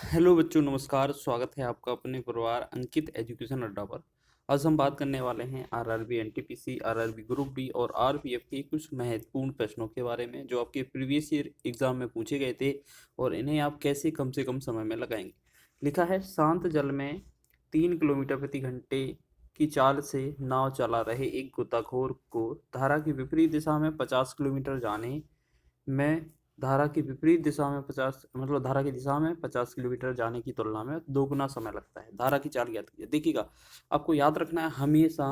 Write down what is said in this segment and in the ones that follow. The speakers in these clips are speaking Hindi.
हेलो बच्चों, नमस्कार। स्वागत है आपका अपने परिवार अंकित एजुकेशन अड्डा पर। आज हम बात करने वाले हैं RRB, NTPC, RRB group D और आरपीएफ के कुछ महत्वपूर्ण प्रश्नों के बारे में जो आपके प्रीवियस ईयर एग्जाम में पूछे गए थे और इन्हें आप कैसे कम से कम समय में लगाएंगे। लिखा है, शांत जल में 3 किलोमीटर प्रति घंटे की चाल से नाव चला रहे एक गोताखोर को धारा की विपरीत दिशा में 50 किलोमीटर जाने में धारा की विपरीत दिशा में 50 मतलब धारा की दिशा में 50 किलोमीटर जाने की तुलना में 2 गुना समय लगता है। धारा की चाल याद कीजिए। देखिएगा, आपको याद रखना है, हमेशा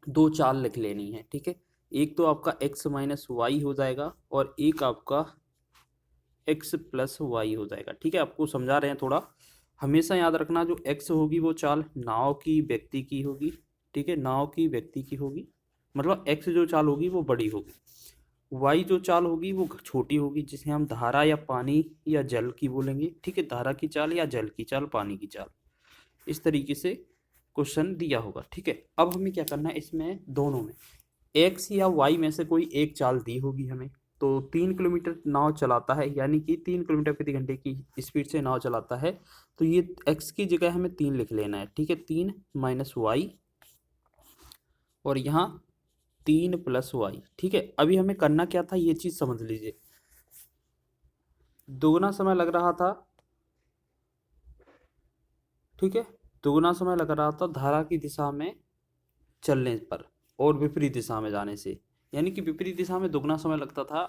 दो चाल लिख लेनी है, ठीक है। एक तो आपका x माइनस वाई हो जाएगा और एक आपका x प्लस वाई हो जाएगा, ठीक है। आपको समझा रहे हैं थोड़ा। हमेशा याद रखना, जो x होगी वो चाल नाव की व्यक्ति की होगी, ठीक है। नाव की व्यक्ति की होगी, मतलब x जो चाल होगी वो बड़ी होगी। वाई जो चाल होगी वो छोटी होगी, जिसे हम धारा या पानी या जल की बोलेंगे, ठीक है। धारा की चाल या जल की चाल, पानी की चाल, इस तरीके से क्वेश्चन दिया होगा, ठीक है। अब हमें क्या करना है, इसमें दोनों में एक्स या वाई में से कोई एक चाल दी होगी हमें। तो 3 किलोमीटर नाव चलाता है, यानी कि 3 किलोमीटर प्रति घंटे की स्पीड से नाव चलाता है, तो ये एक्स की जगह हमें 3 लिख लेना है, ठीक है। 3 - वाई और यहाँ 3 + वाई, ठीक है। अभी हमें करना क्या था, ये चीज समझ लीजिए। दोगुना समय लग रहा था, ठीक है। दोगुना समय लग रहा था धारा की दिशा में चलने पर और विपरीत दिशा में जाने से, यानी कि विपरीत दिशा में दोगुना समय लगता था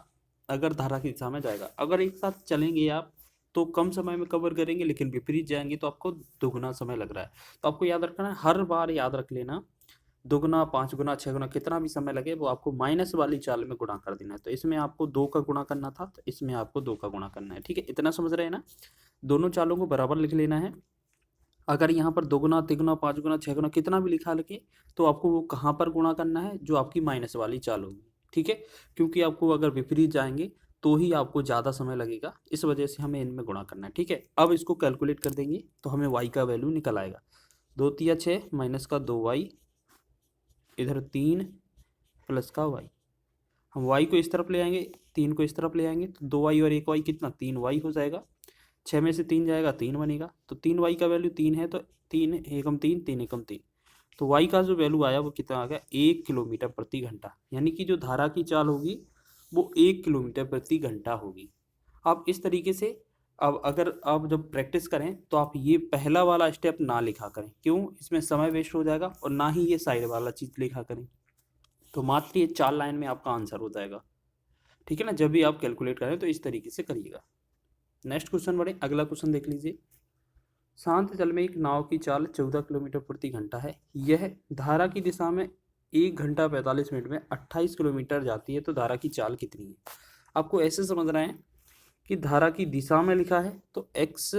अगर धारा की दिशा में जाएगा। अगर एक साथ चलेंगे आप तो कम समय में कवर करेंगे, लेकिन विपरीत जाएंगे तो आपको दोगुना समय लग रहा है। तो आपको याद रखना है, हर बार याद रख लेना, दोगुना, 5 गुना, 6 गुना, कितना भी समय लगे वो आपको माइनस वाली चाल में गुणा कर देना है। तो इसमें आपको 2 का गुणा करना था, तो इसमें आपको 2 का गुणा करना है, ठीक है। इतना समझ रहे हैं ना। दोनों चालों को बराबर लिख लेना है। अगर यहाँ पर 2 गुना, 3 गुना, 5 गुना, 6 गुना कितना भी लिखा लगे तो आपको वो कहाँ पर गुणा करना है, जो आपकी माइनस वाली चाल होगी, ठीक है। क्योंकि आपको अगर विपरीत जाएंगे तो ही आपको ज़्यादा समय लगेगा, इस वजह से हमें इनमें गुणा करना है, ठीक है। अब इसको कैलकुलेट कर देंगे तो हमें y का वैल्यू निकल आएगा। 2 × 3 = 6 माइनस का 2y, इधर 3 प्लस का y। हम y को इस तरफ ले आएंगे, 3 को इस तरफ ले आएंगे, तो 2y और 1y कितना, 3y हो जाएगा। 6 में से 3 जाएगा, 3 बनेगा। तो 3y का वैल्यू 3 है, तो 3 एकम 3, 3 एकम 3, तो y का जो वैल्यू आया वो कितना आ गया, 1 किलोमीटर प्रति घंटा। यानी कि जो धारा की चाल होगी वो 1 किलोमीटर प्रति घंटा होगी। आप इस तरीके से, अब अगर आप जब प्रैक्टिस करें तो आप ये पहला वाला स्टेप ना लिखा करें, क्यों, इसमें समय वेस्ट हो जाएगा, और ना ही ये साइड वाला चीज़ लिखा करें। तो मात्र ये 4 लाइन में आपका आंसर हो जाएगा, ठीक है ना। जब भी आप कैलकुलेट करें तो इस तरीके से करिएगा। नेक्स्ट क्वेश्चन बढ़े, अगला क्वेश्चन देख लीजिए। शांत जल में एक नाव की चाल 14 किलोमीटर प्रति घंटा है। यह धारा की दिशा में 1 घंटा 45 मिनट में 28 किलोमीटर जाती है, तो धारा की चाल कितनी है। आपको ऐसे समझना है कि धारा की दिशा में लिखा है तो x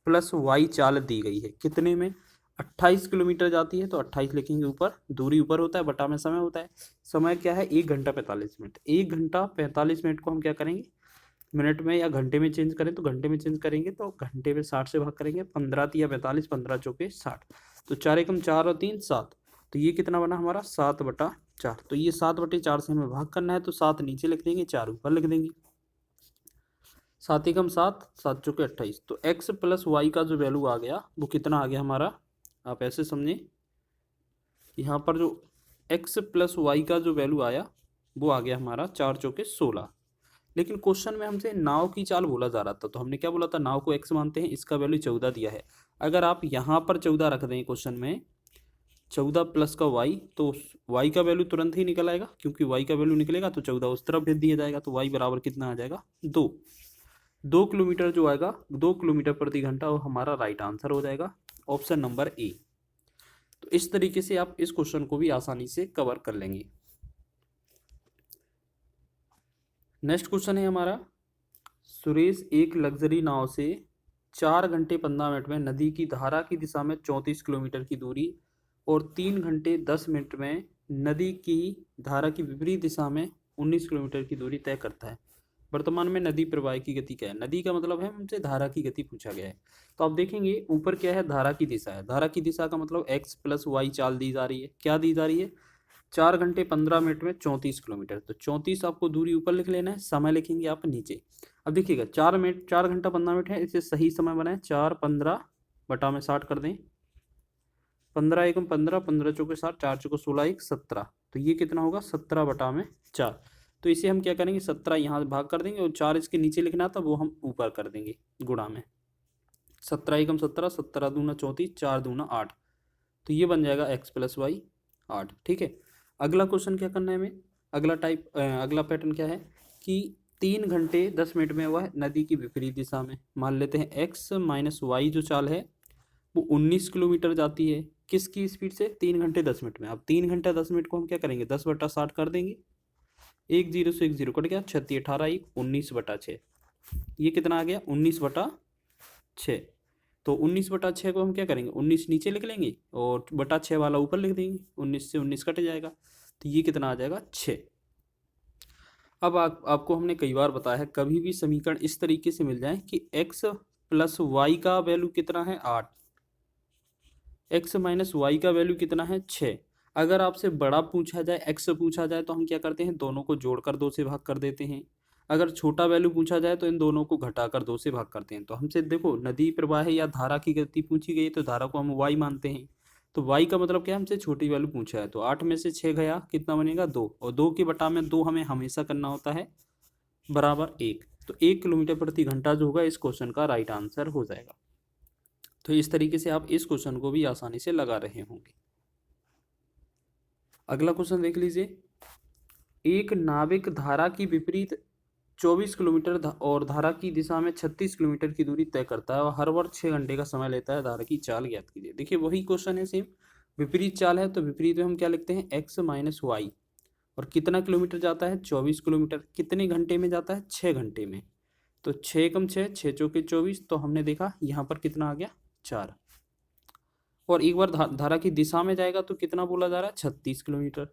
+ वाई चाल दी गई है, कितने में, 28 किलोमीटर जाती है, तो 28 लिखेंगे ऊपर, दूरी ऊपर होता है, बटा में समय होता है। समय क्या है, 1 घंटा 45 मिनट। 1 घंटा 45 मिनट को हम क्या करेंगे, मिनट में या घंटे में चेंज करें, तो घंटे में चेंज करेंगे तो घंटे में 60 से भाग करेंगे, 15×3 = 45, 15×4 = 60, तो 4 × 4 और 3 = 7, तो ये कितना बना हमारा, 7/4। तो ये 7/4 से हमें भाग करना है, तो 7 नीचे लिख देंगे, 4 ऊपर लिख देंगे। 7 × 7 = 7, 7 × 28, तो x + वाई का जो वैल्यू आ गया वो कितना आ गया हमारा, आप ऐसे समझें, यहाँ पर जो x + वाई का जो वैल्यू आया वो आ गया हमारा 4 × 4 = 16। लेकिन क्वेश्चन में हमसे नाव की चाल बोला जा रहा था, तो हमने क्या बोला था, नाव को x मानते हैं, इसका वैल्यू 14 दिया है। अगर आप यहाँ पर 14 रख दें क्वेश्चन में, 14 प्लस का y, तो y का वैल्यू तुरंत ही निकल आएगा, क्योंकि y का वैल्यू निकलेगा तो 14 उस तरफ भेज दिया जाएगा, तो y बराबर कितना आ जाएगा, 2। 2 किलोमीटर जो आएगा, 2 किलोमीटर प्रति घंटा, वो हमारा राइट आंसर हो जाएगा, ऑप्शन नंबर ए। तो इस तरीके से आप इस क्वेश्चन को भी आसानी से कवर कर लेंगे। नेक्स्ट क्वेश्चन है हमारा, सुरेश एक लग्जरी नाव से 4 घंटे 15 मिनट में नदी की धारा की दिशा में 34 किलोमीटर की दूरी और 3 घंटे 10 मिनट में नदी की धारा की विपरीत दिशा में 19 किलोमीटर की दूरी तय करता है। वर्तमान में नदी प्रवाह की गति क्या है। नदी का मतलब है, हमसे धारा की गति पूछा गया है। तो आप देखेंगे ऊपर क्या है, धारा की दिशा है। धारा की दिशा का मतलब x + वाई चाल दी जा रही है। क्या दी जा रही है, 4 घंटे 15 मिनट में 34 किलोमीटर, तो 34 आपको दूरी ऊपर लिख लेना है, समय लिखेंगे आप नीचे। अब देखिएगा 4 मिनट 4 घंटा 15 मिनट है, इसे सही समय बनाए 4 15 बटा में 60 कर दें। 15 एकम 15, 15 चौके 60, 4 चौके 16, 1 17। तो ये कितना होगा 17/4। तो इसे हम क्या करेंगे 17 यहाँ भाग कर देंगे और 4 इसके नीचे लिखना था वो हम ऊपर कर देंगे गुणा में। 17 एकम 17, 17 दूना 34, 4 दूना 8। तो ये बन जाएगा x + y 8। ठीक है, अगला क्वेश्चन क्या करना है हमें, अगला पैटर्न क्या है कि 3 घंटे 10 मिनट में वह नदी की विपरीत दिशा में, मान लेते हैं x - y जो चाल है वो 19 किलोमीटर जाती है किसकी स्पीड से, 3 घंटे 10 मिनट में। अब 3 घंटे 10 मिनट को हम क्या करेंगे 10/60 कर देंगे, 1 0 से 1 0 कट गया, 36 18 1 19/6। ये कितना आ गया 19/6। तो 19/6 को हम क्या करेंगे 19 नीचे लिख लेंगे और बटा 6 वाला ऊपर लिख देंगे, 19 से 19 कट जाएगा। तो ये कितना आ जाएगा 6। अब आपको हमने कई बार बताया है कभी भी समीकरण इस तरीके से मिल जाए कि x + y का वैल्यू कितना है 8, x - y का वैल्यू कितना है 6। अगर आपसे बड़ा पूछा जाए x पूछा जाए तो हम क्या करते हैं दोनों को जोड़कर 2 से भाग कर देते हैं। अगर छोटा वैल्यू पूछा जाए तो इन दोनों को घटाकर 2 से भाग करते हैं। तो हमसे देखो नदी प्रवाह या धारा की गति पूछी गई है तो धारा को हम y मानते हैं। तो y का मतलब क्या है हमसे छोटी वैल्यू पूछा है। तो 8 में से 6 गया कितना बनेगा 2, और 2 के बटा में 2 हमें हमेशा करना होता है बराबर 1। तो 1 किलोमीटर प्रति घंटा जो होगा इस क्वेश्चन का राइट आंसर हो जाएगा। तो इस तरीके से आप इस क्वेश्चन को भी आसानी से लगा रहे होंगे। अगला क्वेश्चन देख लीजिए, एक नाविक धारा की विपरीत 24 किलोमीटर और धारा की दिशा में 36 किलोमीटर की दूरी तय करता है और हर बार 6 घंटे का समय लेता है, धारा की चाल ज्ञात कीजिए। देखिए वही क्वेश्चन है सेम, विपरीत चाल है तो विपरीत में हम क्या लिखते हैं x - y, और कितना किलोमीटर जाता है 24 किलोमीटर, कितने घंटे में जाता है 6 घंटे में। तो 6 एकम 6, 6 चौके 24। तो हमने देखा यहाँ पर कितना आ गया 4। और एक बार धारा की दिशा में जाएगा तो कितना बोला जा रहा है 36 किलोमीटर।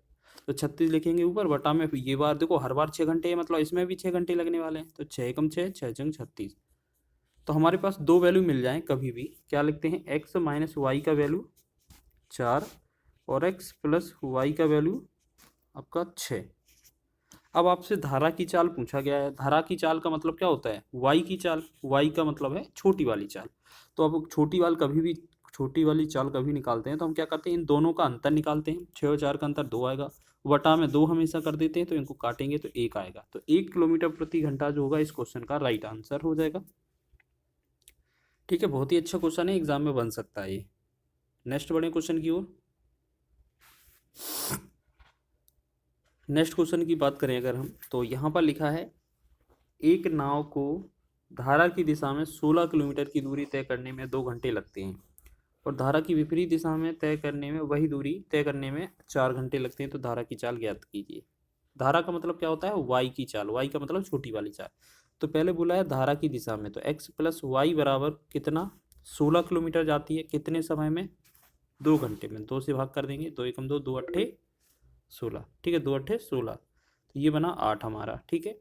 तो 36 लिखेंगे ऊपर, बटा में ये बार देखो हर बार 6 घंटे है, मतलब इसमें भी 6 घंटे लगने वाले हैं। तो 6 एकम 6, 6 चंग 36। तो हमारे पास दो वैल्यू मिल जाएं कभी भी, क्या लिखते हैं x - y का वैल्यू 4 और x + y का वैल्यू आपका 6। अब आपसे धारा की चाल पूछा गया है। धारा की चाल का मतलब क्या होता है y की चाल, y का मतलब है छोटी वाली चाल। तो अब छोटी वाली चाल कभी निकालते हैं तो हम क्या करते हैं इन दोनों का अंतर निकालते हैं। 6 और 4 का अंतर 2 आएगा, बटा में 2 हमेशा कर देते हैं, तो इनको काटेंगे तो 1 आएगा। तो 1 किलोमीटर प्रति घंटा जो होगा इस क्वेश्चन का राइट आंसर हो जाएगा। ठीक है, बहुत ही अच्छा क्वेश्चन है, एग्जाम में बन सकता है ये। नेक्स्ट बढ़े क्वेश्चन की ओर। नेक्स्ट क्वेश्चन की बात करें अगर हम, तो यहाँ पर लिखा है एक नाव को धारा की दिशा में 16 किलोमीटर की दूरी तय करने में 2 घंटे लगते हैं और धारा की विपरीत दिशा में तय करने में वही दूरी तय करने में 4 घंटे लगते हैं। तो धारा की चाल ज्ञात कीजिए। धारा का मतलब क्या होता है y की चाल, y का मतलब छोटी वाली चाल। तो पहले बोला है धारा की दिशा में, तो x + y बराबर कितना 16 किलोमीटर जाती है कितने समय में 2 घंटे में। 2 से भाग कर देंगे, 2 एकम 2, 2 अट्ठे 16। ठीक है, 2 अट्ठे 16। तो ये बना 8 हमारा। ठीक है,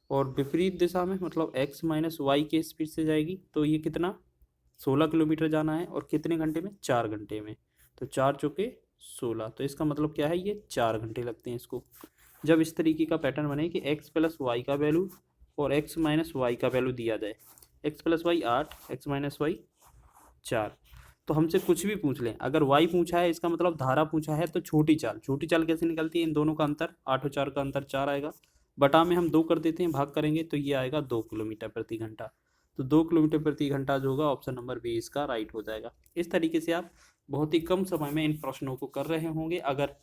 और विपरीत दिशा में मतलब x - y के स्पीड से जाएगी तो ये कितना 16 किलोमीटर जाना है और कितने घंटे में 4 घंटे में। तो 4 चौके 16। तो इसका मतलब क्या है ये 4 घंटे लगते हैं इसको। जब इस तरीके का पैटर्न बने कि x + y का वैल्यू और x - y का वैल्यू दिया जाए, x + y 8, x - y 4। तो हमसे कुछ भी पूछ लें, अगर y पूछा है इसका मतलब धारा पूछा है, तो छोटी चाल कैसे निकलती है इन दोनों का अंतर, 8 और 4 का अंतर 4 आएगा, बटा में हम 2 कर देते हैं, भाग करेंगे तो ये आएगा 2 किलोमीटर प्रति घंटा। तो 2 किलोमीटर प्रति घंटा जो होगा ऑप्शन नंबर बी इसका राइट हो जाएगा। इस तरीके से आप बहुत ही कम समय में इन प्रश्नों को कर रहे होंगे। अगर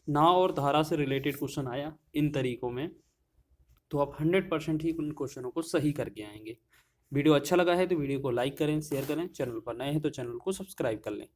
नाव और धारा से रिलेटेड क्वेश्चन आया इन तरीकों में तो आप 100% ही उन क्वेश्चनों को सही करके आएंगे। वीडियो अच्छा लगा है तो वीडियो को लाइक करें, शेयर करें, चैनल पर नए हैं तो चैनल को सब्सक्राइब कर लें।